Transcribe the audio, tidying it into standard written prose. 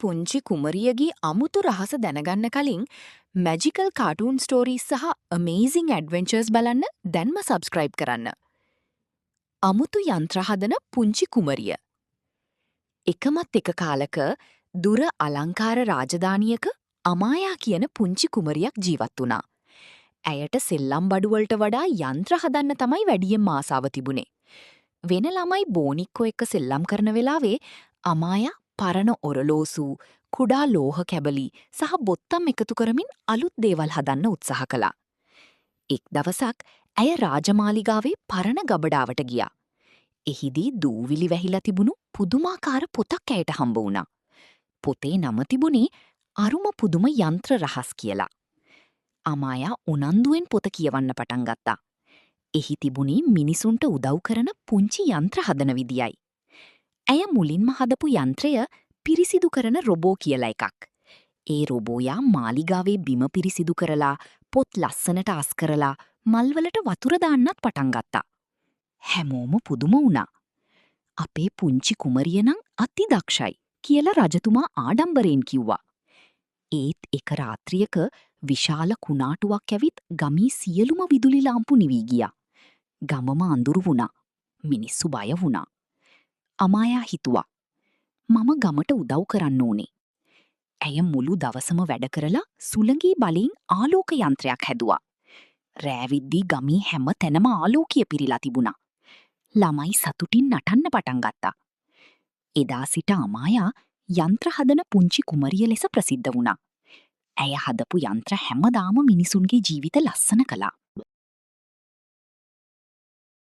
පුංචි කුමරියගේ අමුතු රහස දැනගන්න කලින් මැජිකල් කාටූන් ස්ටෝරීස් සහ අමේසිං ඇඩ්වෙන්චර්ස් බලන්න දැන්ම සබස්ක්‍රයිබ් කරන්න. අමුතු යන්ත්‍ර හදන පුංචි කුමරිය. එකමත් එක කාලක දුර අලංකාර රාජධානියක අමායා කියන පුංචි කුමරියක් ජීවත් වුණා. ඇයට සෙල්ලම් බඩුවලට වඩා යන්ත්‍ර හදන්න තමයි වැඩියෙන් ආසාව තිබුණේ. වෙන ළමයි බෝනික්කෝ එක්ක සෙල්ලම් කරන වෙලාවේ අමායා පරණ ඔරලෝසු, කුඩා ලෝහ කැබලි සහ බොත්තම් එකතු කරමින් අලුත් දේවල් හදන්න උත්සාහ කළා. එක් දවසක් ඇය රාජමාලිගාවේ පරණ ගබඩාවට ගියා. එහිදී දූවිලි වැහිලා තිබුණු පුදුමාකාර පොතක් ඇයට හම්බ වුණා. පොතේ නම තිබුණේ අරුම පුදුම යන්ත්‍ර රහස් කියලා. අමායා උනන්දුවෙන් පොත කියවන්න පටන් ගත්තා. එහි තිබුණේ මිනිසුන්ට උදව් කරන පුංචි යන්ත්‍ර හදන විදියයි. ඇය මුලින්ම හදපු යන්ත්‍රය පිරිසිදු කරන රොබෝ කියලා එකක්. ඒ රොබෝයා මාලිගාවේ බිම පිරිසිදු කරලා, පොත් ලස්සනට අස් කරලා, මල්වලට වතුර දාන්නත් පටන් ගත්තා. හැමෝම පුදුම වුණා. අපේ පුංචි කුමරිය නම් අති දක්ෂයි කියලා රජතුමා ආඩම්බරයෙන් කිව්වා. ඒත් එක රාත්‍රියක විශාල කුණාටුවක් ඇවිත් ගමේ සියලුම විදුලි ලාම්පු නිවී ගියා. ගමම අඳුරු වුණා. මිනිස්සු බය වුණා. අමායා හිතුවා, මම ගමට උදව් කරන්න ඕනේ. ඇය මුළු දවසම වැඩ කරලා සුළඟී බලයෙන් ආලෝක යන්ත්‍රයක් හැදුවා. රෑවිද්දී ගමේ හැම තැනම ආලෝකය පිරීලා තිබුණා. ළමයි සතුටින් නටන්න පටන් ගත්තා. එදා සිට අමායා යන්ත්‍ර හදන පුංචි කුමරිය ලෙස ප්‍රසිද්ධ වුණා. ඇය හදපු යන්ත්‍ර හැමදාම මිනිසුන්ගේ ජීවිත ලස්සන කළා.